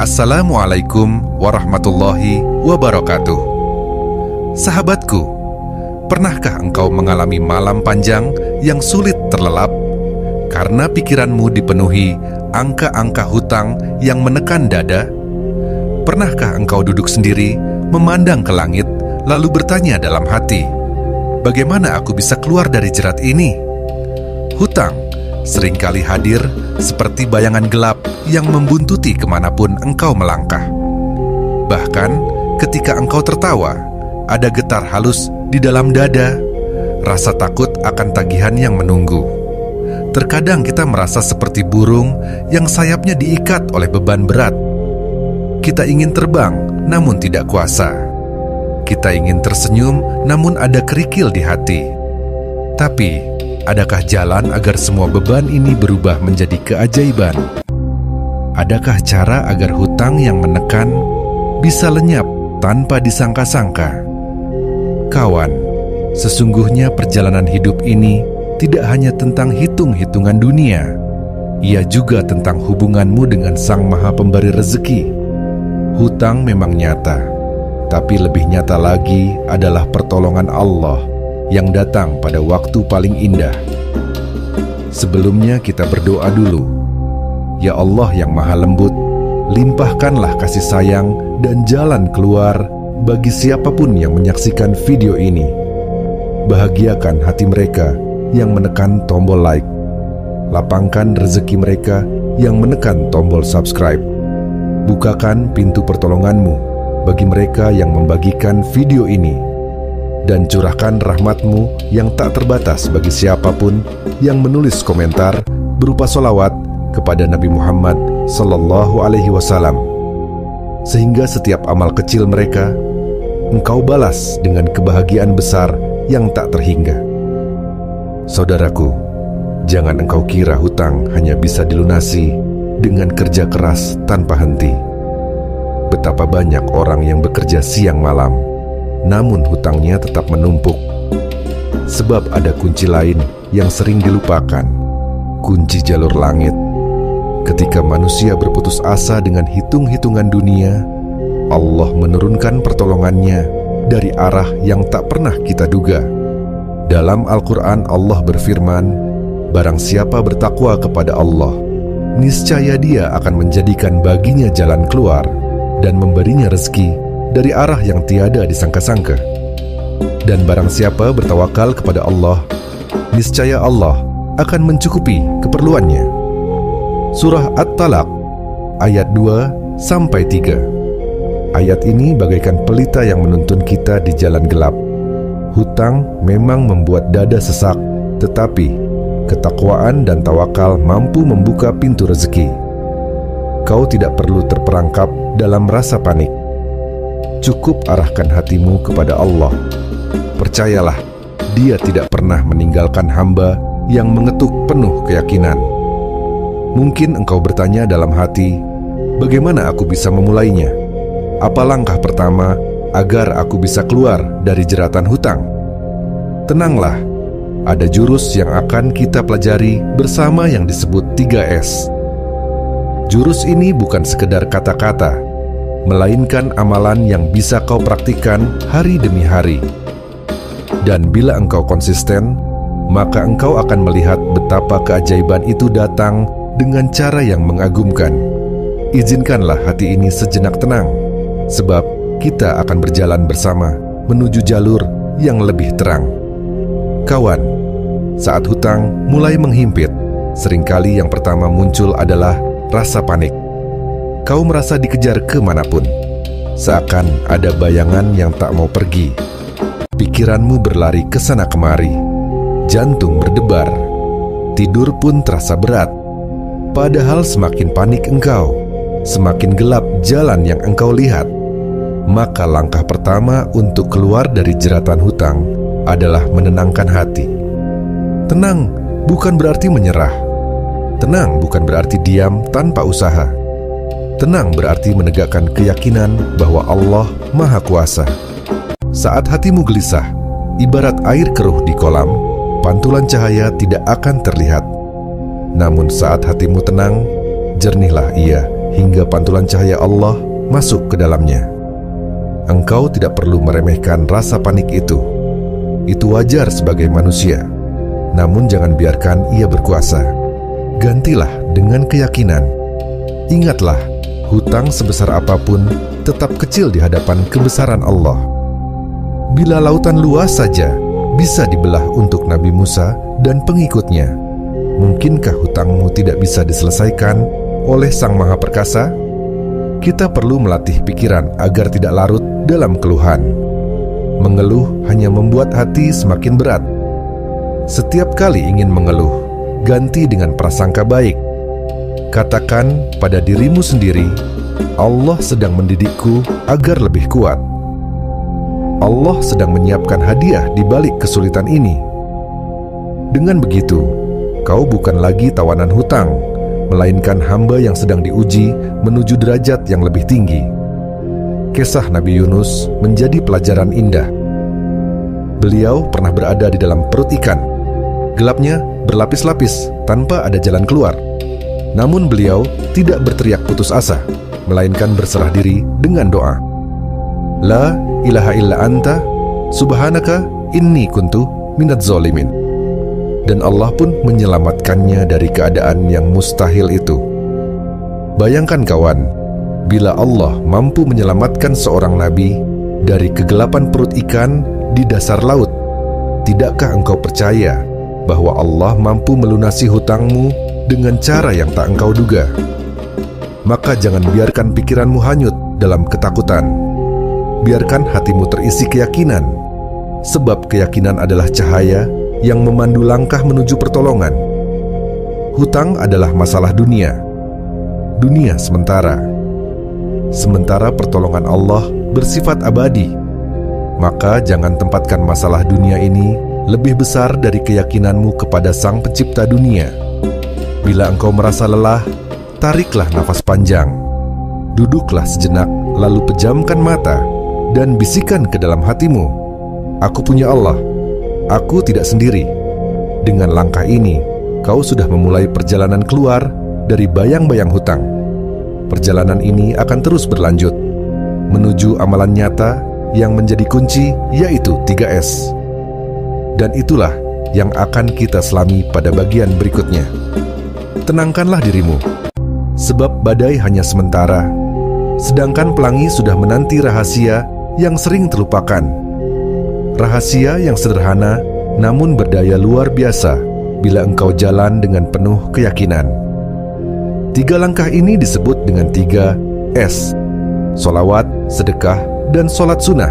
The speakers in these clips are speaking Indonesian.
Assalamualaikum warahmatullahi wabarakatuh. Sahabatku, pernahkah engkau mengalami malam panjang yang sulit terlelap karena pikiranmu dipenuhi angka-angka hutang yang menekan dada? Pernahkah engkau duduk sendiri, memandang ke langit, lalu bertanya dalam hati, bagaimana aku bisa keluar dari jerat ini? Hutang seringkali hadir seperti bayangan gelap yang membuntuti kemanapun engkau melangkah. Bahkan ketika engkau tertawa, ada getar halus di dalam dada, rasa takut akan tagihan yang menunggu. Terkadang kita merasa seperti burung yang sayapnya diikat oleh beban berat. Kita ingin terbang, namun tidak kuasa. Kita ingin tersenyum, namun ada kerikil di hati. Tapi, adakah jalan agar semua beban ini berubah menjadi keajaiban? Adakah cara agar hutang yang menekan bisa lenyap tanpa disangka-sangka? Kawan, sesungguhnya perjalanan hidup ini tidak hanya tentang hitung-hitungan dunia. Ia juga tentang hubunganmu dengan Sang Maha Pemberi Rezeki. Hutang memang nyata, tapi lebih nyata lagi adalah pertolongan Allah yang datang pada waktu paling indah. Sebelumnya kita berdoa dulu. Ya Allah yang Maha Lembut, limpahkanlah kasih sayang dan jalan keluar bagi siapapun yang menyaksikan video ini. Bahagiakan hati mereka yang menekan tombol like. Lapangkan rezeki mereka yang menekan tombol subscribe. Bukakan pintu pertolonganmu bagi mereka yang membagikan video ini. Dan curahkan rahmatmu yang tak terbatas bagi siapapun yang menulis komentar berupa sholawat kepada Nabi Muhammad SAW. Sehingga setiap amal kecil mereka engkau balas dengan kebahagiaan besar yang tak terhingga. Saudaraku, jangan engkau kira hutang hanya bisa dilunasi dengan kerja keras tanpa henti. Betapa banyak orang yang bekerja siang malam, namun hutangnya tetap menumpuk. Sebab ada kunci lain yang sering dilupakan, kunci jalur langit. Ketika manusia berputus asa dengan hitung-hitungan dunia, Allah menurunkan pertolongannya dari arah yang tak pernah kita duga. Dalam Al-Quran Allah berfirman, barang siapa bertakwa kepada Allah, niscaya Dia akan menjadikan baginya jalan keluar dan memberinya rezeki dari arah yang tiada disangka-sangka. Dan barang siapa bertawakal kepada Allah, niscaya Allah akan mencukupi keperluannya. Surah At-Talaq ayat 2-3. Ayat ini bagaikan pelita yang menuntun kita di jalan gelap. Hutang memang membuat dada sesak, tetapi ketakwaan dan tawakal mampu membuka pintu rezeki. Kau tidak perlu terperangkap dalam rasa panik. Cukup arahkan hatimu kepada Allah. Percayalah, Dia tidak pernah meninggalkan hamba yang mengetuk penuh keyakinan. Mungkin engkau bertanya dalam hati, bagaimana aku bisa memulainya? Apa langkah pertama agar aku bisa keluar dari jeratan hutang? Tenanglah, ada jurus yang akan kita pelajari bersama yang disebut 3S. Jurus ini bukan sekedar kata-kata, melainkan amalan yang bisa kau praktikkan hari demi hari. Dan bila engkau konsisten, maka engkau akan melihat betapa keajaiban itu datang dengan cara yang mengagumkan. Izinkanlah hati ini sejenak tenang, sebab kita akan berjalan bersama menuju jalur yang lebih terang. Kawan, saat hutang mulai menghimpit, seringkali yang pertama muncul adalah rasa panik. Kau merasa dikejar kemanapun, seakan ada bayangan yang tak mau pergi. Pikiranmu berlari ke sana kemari, jantung berdebar, tidur pun terasa berat. Padahal semakin panik engkau, semakin gelap jalan yang engkau lihat. Maka langkah pertama untuk keluar dari jeratan hutang adalah menenangkan hati. Tenang bukan berarti menyerah. Tenang bukan berarti diam tanpa usaha. Tenang berarti menegakkan keyakinan bahwa Allah Maha Kuasa. Saat hatimu gelisah, ibarat air keruh di kolam, pantulan cahaya tidak akan terlihat. Namun saat hatimu tenang, jernihlah ia hingga pantulan cahaya Allah masuk ke dalamnya. Engkau tidak perlu meremehkan rasa panik itu. Itu wajar sebagai manusia. Namun jangan biarkan ia berkuasa. Gantilah dengan keyakinan. Ingatlah, hutang sebesar apapun tetap kecil di hadapan kebesaran Allah. Bila lautan luas saja bisa dibelah untuk Nabi Musa dan pengikutnya, mungkinkah hutangmu tidak bisa diselesaikan oleh Sang Maha Perkasa? Kita perlu melatih pikiran agar tidak larut dalam keluhan. Mengeluh hanya membuat hati semakin berat. Setiap kali ingin mengeluh, ganti dengan prasangka baik. Katakan pada dirimu sendiri, Allah sedang mendidikku agar lebih kuat. Allah sedang menyiapkan hadiah di balik kesulitan ini. Dengan begitu, kau bukan lagi tawanan hutang, melainkan hamba yang sedang diuji menuju derajat yang lebih tinggi. Kisah Nabi Yunus menjadi pelajaran indah. Beliau pernah berada di dalam perut ikan. Gelapnya berlapis-lapis tanpa ada jalan keluar. Namun beliau tidak berteriak putus asa, melainkan berserah diri dengan doa. La ilaha illa anta, subhanaka inni kuntu minadz zalimin. Dan Allah pun menyelamatkannya dari keadaan yang mustahil itu. Bayangkan kawan, bila Allah mampu menyelamatkan seorang nabi dari kegelapan perut ikan di dasar laut, tidakkah engkau percaya bahwa Allah mampu melunasi hutangmu dengan cara yang tak engkau duga? Maka jangan biarkan pikiranmu hanyut dalam ketakutan. Biarkan hatimu terisi keyakinan, sebab keyakinan adalah cahaya yang memandu langkah menuju pertolongan. Hutang adalah masalah dunia sementara. Sementara pertolongan Allah bersifat abadi. Maka jangan tempatkan masalah dunia ini lebih besar dari keyakinanmu kepada Sang Pencipta dunia. Bila engkau merasa lelah, tariklah nafas panjang. Duduklah sejenak, lalu pejamkan mata dan bisikan ke dalam hatimu, aku punya Allah, aku tidak sendiri. Dengan langkah ini, kau sudah memulai perjalanan keluar dari bayang-bayang hutang. Perjalanan ini akan terus berlanjut menuju amalan nyata yang menjadi kunci, yaitu 3S. Dan itulah yang akan kita selami pada bagian berikutnya. Tenangkanlah dirimu, sebab badai hanya sementara, sedangkan pelangi sudah menanti rahasia yang sering terlupakan. Rahasia yang sederhana namun berdaya luar biasa bila engkau jalan dengan penuh keyakinan. 3 langkah ini disebut dengan 3S: solawat, sedekah, dan sholat sunnah.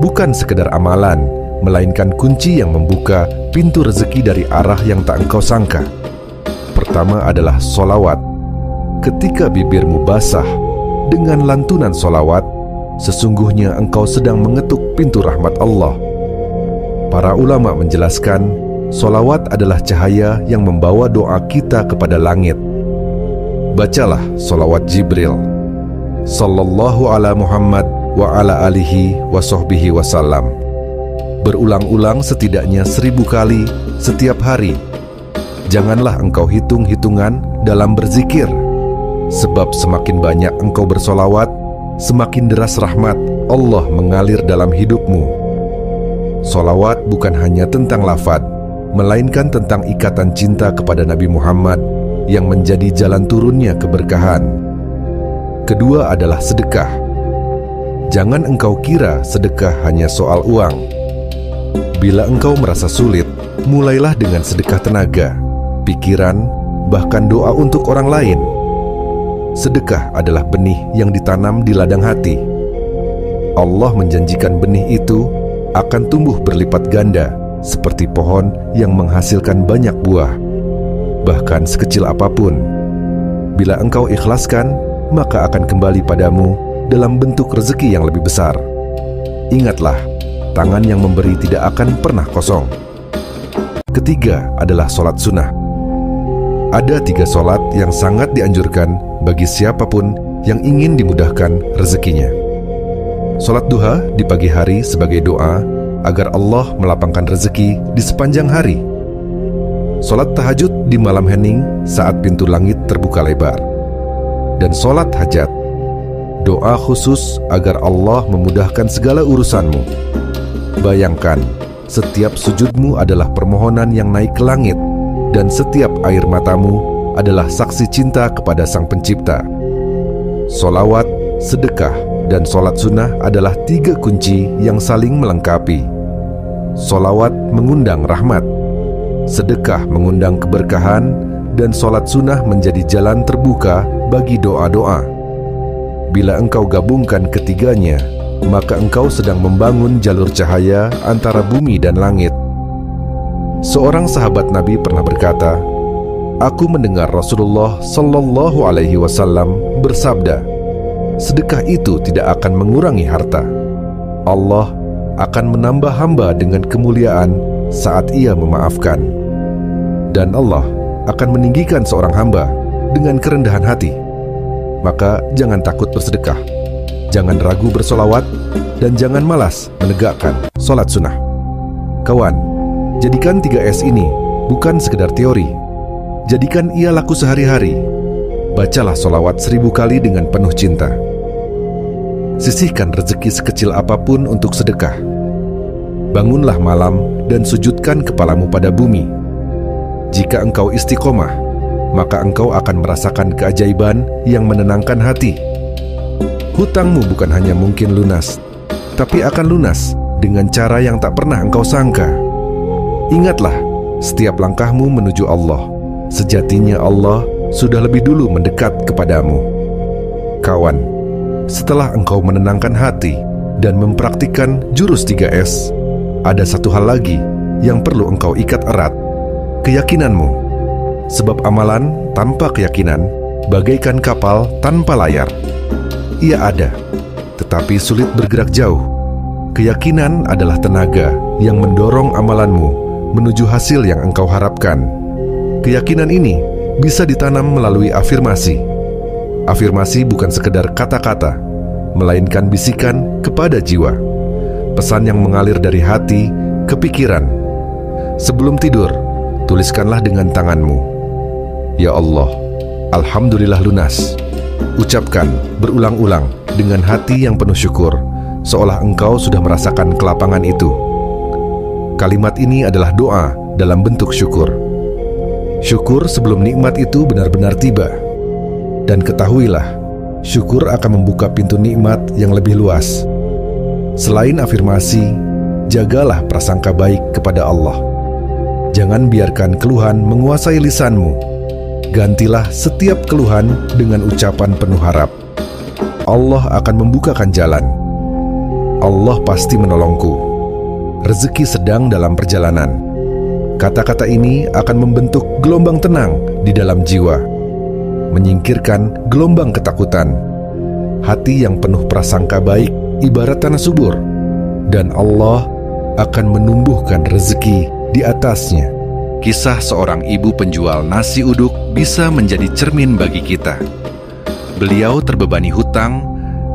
Bukan sekedar amalan, melainkan kunci yang membuka pintu rezeki dari arah yang tak engkau sangka. Pertama adalah solawat. Ketika bibirmu basah dengan lantunan solawat, sesungguhnya engkau sedang mengetuk pintu rahmat Allah. Para ulama menjelaskan, solawat adalah cahaya yang membawa doa kita kepada langit. Bacalah solawat Jibril, Sallallahu ala Muhammad wa ala alihi wa sahbihi wasallam, berulang-ulang setidaknya 1000 kali setiap hari. Janganlah engkau hitung-hitungan dalam berzikir, sebab semakin banyak engkau bersolawat, semakin deras rahmat Allah mengalir dalam hidupmu. Solawat bukan hanya tentang lafaz, melainkan tentang ikatan cinta kepada Nabi Muhammad yang menjadi jalan turunnya keberkahan. Kedua adalah sedekah. Jangan engkau kira sedekah hanya soal uang. Bila engkau merasa sulit, mulailah dengan sedekah tenaga, pikiran, bahkan doa untuk orang lain. Sedekah adalah benih yang ditanam di ladang hati. Allah menjanjikan benih itu akan tumbuh berlipat ganda, seperti pohon yang menghasilkan banyak buah, bahkan sekecil apapun. Bila engkau ikhlaskan, maka akan kembali padamu dalam bentuk rezeki yang lebih besar. Ingatlah, tangan yang memberi tidak akan pernah kosong. Ketiga adalah sholat sunnah. Ada 3 sholat yang sangat dianjurkan bagi siapapun yang ingin dimudahkan rezekinya. Sholat duha di pagi hari sebagai doa agar Allah melapangkan rezeki di sepanjang hari. Sholat tahajud di malam hening saat pintu langit terbuka lebar. dan sholat hajat. Doa khusus agar Allah memudahkan segala urusanmu. Bayangkan, setiap sujudmu adalah permohonan yang naik ke langit, dan setiap air matamu adalah saksi cinta kepada Sang Pencipta. Solawat, sedekah, dan sholat sunnah adalah 3 kunci yang saling melengkapi. Solawat mengundang rahmat, sedekah mengundang keberkahan, dan sholat sunnah menjadi jalan terbuka bagi doa-doa. Bila engkau gabungkan ketiganya, maka engkau sedang membangun jalur cahaya antara bumi dan langit. Seorang sahabat Nabi pernah berkata, "Aku mendengar Rasulullah Shallallahu Alaihi Wasallam bersabda, sedekah itu tidak akan mengurangi harta. Allah akan menambah hamba dengan kemuliaan saat ia memaafkan. Dan Allah akan meninggikan seorang hamba dengan kerendahan hati. Maka jangan takut bersedekah, jangan ragu bersolawat, dan jangan malas menegakkan sholat sunnah." Kawan, jadikan 3S ini bukan sekedar teori. Jadikan ia laku sehari-hari. Bacalah solawat 1000 kali dengan penuh cinta. Sisihkan rezeki sekecil apapun untuk sedekah. Bangunlah malam dan sujudkan kepalamu pada bumi. Jika engkau istiqomah, maka engkau akan merasakan keajaiban yang menenangkan hati. Hutangmu bukan hanya mungkin lunas, tapi akan lunas dengan cara yang tak pernah engkau sangka. Ingatlah, setiap langkahmu menuju Allah, sejatinya Allah sudah lebih dulu mendekat kepadamu. Kawan, setelah engkau menenangkan hati dan mempraktikkan jurus 3S, ada satu hal lagi yang perlu engkau ikat erat, keyakinanmu. Sebab amalan tanpa keyakinan bagaikan kapal tanpa layar. Ia ada, tetapi sulit bergerak jauh. Keyakinan adalah tenaga yang mendorong amalanmu menuju hasil yang engkau harapkan. Keyakinan ini bisa ditanam melalui afirmasi. Afirmasi bukan sekedar kata-kata, melainkan bisikan kepada jiwa. Pesan yang mengalir dari hati ke pikiran. Sebelum tidur, tuliskanlah dengan tanganmu, "Ya Allah, Alhamdulillah lunas." Ucapkan berulang-ulang dengan hati yang penuh syukur, seolah engkau sudah merasakan kelapangan itu. Kalimat ini adalah doa dalam bentuk syukur. Syukur sebelum nikmat itu benar-benar tiba. Dan ketahuilah, syukur akan membuka pintu nikmat yang lebih luas. Selain afirmasi, jagalah prasangka baik kepada Allah. Jangan biarkan keluhan menguasai lisanmu. Gantilah setiap keluhan dengan ucapan penuh harap. Allah akan membukakan jalan. Allah pasti menolongku. Rezeki sedang dalam perjalanan. Kata-kata ini akan membentuk gelombang tenang di dalam jiwa, menyingkirkan gelombang ketakutan. Hati yang penuh prasangka baik ibarat tanah subur, dan Allah akan menumbuhkan rezeki di atasnya. Kisah seorang ibu penjual nasi uduk bisa menjadi cermin bagi kita. Beliau terbebani hutang,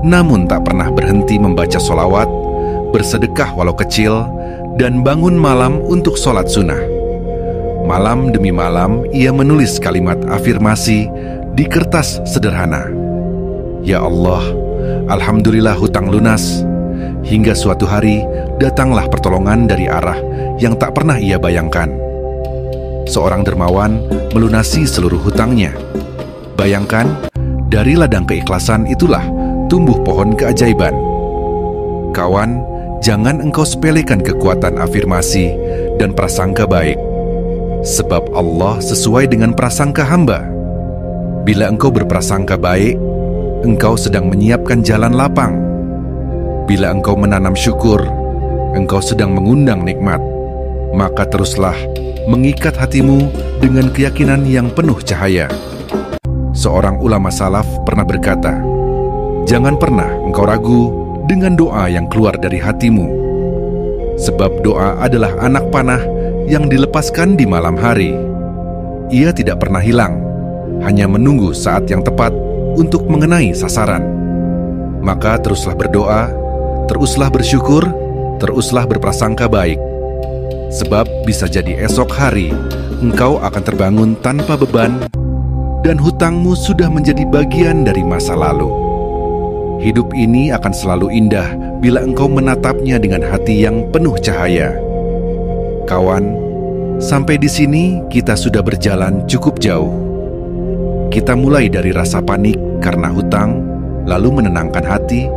namun tak pernah berhenti membaca solawat, bersedekah walau kecil, dan bangun malam untuk sholat sunnah. Malam demi malam ia menulis kalimat afirmasi di kertas sederhana. "Ya Allah, Alhamdulillah hutang lunas." Hingga suatu hari datanglah pertolongan dari arah yang tak pernah ia bayangkan. Seorang dermawan melunasi seluruh hutangnya. Bayangkan, dari ladang keikhlasan itulah tumbuh pohon keajaiban. Kawan, jangan engkau sepelekan kekuatan afirmasi dan prasangka baik. Sebab Allah sesuai dengan prasangka hamba. Bila engkau berprasangka baik, engkau sedang menyiapkan jalan lapang. Bila engkau menanam syukur, engkau sedang mengundang nikmat. Maka teruslah mengikat hatimu dengan keyakinan yang penuh cahaya. Seorang ulama salaf pernah berkata, "Jangan pernah engkau ragu dengan doa yang keluar dari hatimu. Sebab doa adalah anak panah yang dilepaskan di malam hari. Ia tidak pernah hilang, hanya menunggu saat yang tepat untuk mengenai sasaran. Maka teruslah berdoa, teruslah bersyukur, teruslah berprasangka baik. Sebab bisa jadi esok hari engkau akan terbangun tanpa beban dan hutangmu sudah menjadi bagian dari masa lalu. Hidup ini akan selalu indah bila engkau menatapnya dengan hati yang penuh cahaya. Kawan, sampai di sini kita sudah berjalan cukup jauh. Kita mulai dari rasa panik karena hutang, lalu menenangkan hati,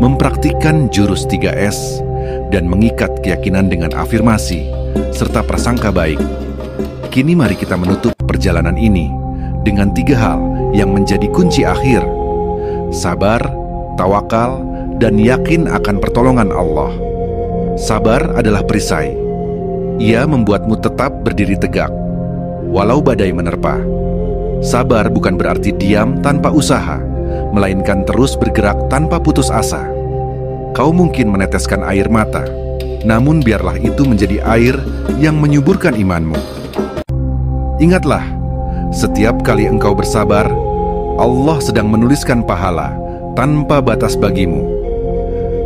mempraktikkan jurus 3S, dan mengikat keyakinan dengan afirmasi, serta prasangka baik. Kini mari kita menutup perjalanan ini dengan 3 hal yang menjadi kunci akhir: sabar, tawakal, dan yakin akan pertolongan Allah. Sabar adalah perisai. Ia membuatmu tetap berdiri tegak, walau badai menerpa. Sabar bukan berarti diam tanpa usaha, melainkan terus bergerak tanpa putus asa. Kau mungkin meneteskan air mata, namun biarlah itu menjadi air yang menyuburkan imanmu. Ingatlah, setiap kali engkau bersabar, Allah sedang menuliskan pahala tanpa batas bagimu.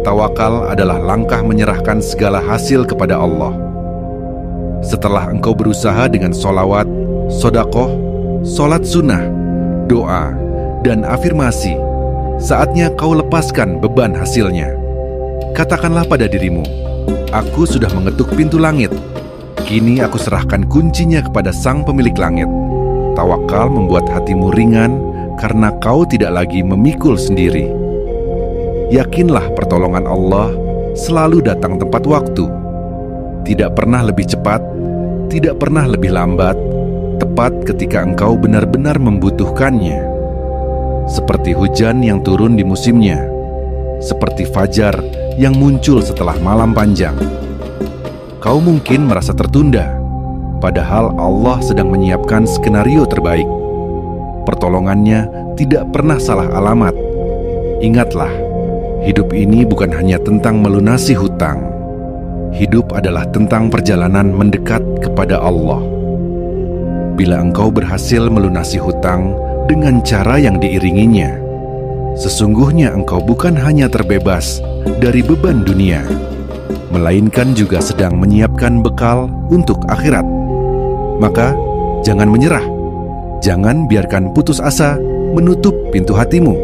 Tawakal adalah langkah menyerahkan segala hasil kepada Allah. Setelah engkau berusaha dengan sholawat, sodakoh, sholat sunnah, doa, dan afirmasi, saatnya kau lepaskan beban hasilnya. Katakanlah pada dirimu, aku sudah mengetuk pintu langit. Kini aku serahkan kuncinya kepada Sang Pemilik langit. Tawakal membuat hatimu ringan karena kau tidak lagi memikul sendiri. Yakinlah pertolongan Allah selalu datang tepat waktu. Tidak pernah lebih cepat, tidak pernah lebih lambat, tepat ketika engkau benar-benar membutuhkannya. Seperti hujan yang turun di musimnya, seperti fajar yang muncul setelah malam panjang. Kau mungkin merasa tertunda, padahal Allah sedang menyiapkan skenario terbaik. Pertolongannya tidak pernah salah alamat. Ingatlah, hidup ini bukan hanya tentang melunasi hutang. Hidup adalah tentang perjalanan mendekat kepada Allah. Bila engkau berhasil melunasi hutang dengan cara yang diiringinya, sesungguhnya engkau bukan hanya terbebas dari beban dunia, melainkan juga sedang menyiapkan bekal untuk akhirat. Maka, jangan menyerah. Jangan biarkan putus asa menutup pintu hatimu,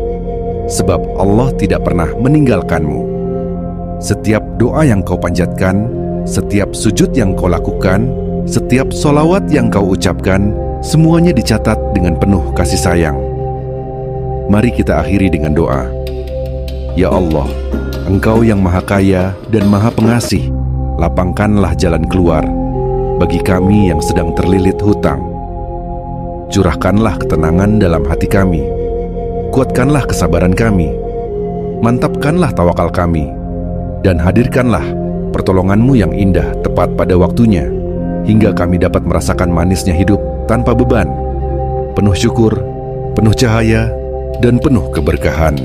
sebab Allah tidak pernah meninggalkanmu. Setiap doa yang kau panjatkan, setiap sujud yang kau lakukan, setiap sholawat yang kau ucapkan, semuanya dicatat dengan penuh kasih sayang. Mari kita akhiri dengan doa. Ya Allah, Engkau yang Maha Kaya dan Maha Pengasih, lapangkanlah jalan keluar bagi kami yang sedang terlilit hutang. Curahkanlah ketenangan dalam hati kami, kuatkanlah kesabaran kami, mantapkanlah tawakal kami, dan hadirkanlah pertolongan-Mu yang indah tepat pada waktunya, hingga kami dapat merasakan manisnya hidup tanpa beban, penuh syukur, penuh cahaya, dan penuh keberkahan.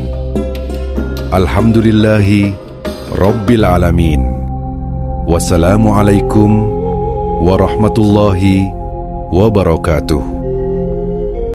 Alhamdulillahi Rabbil Alamin. Wassalamualaikum warahmatullahi wabarakatuh.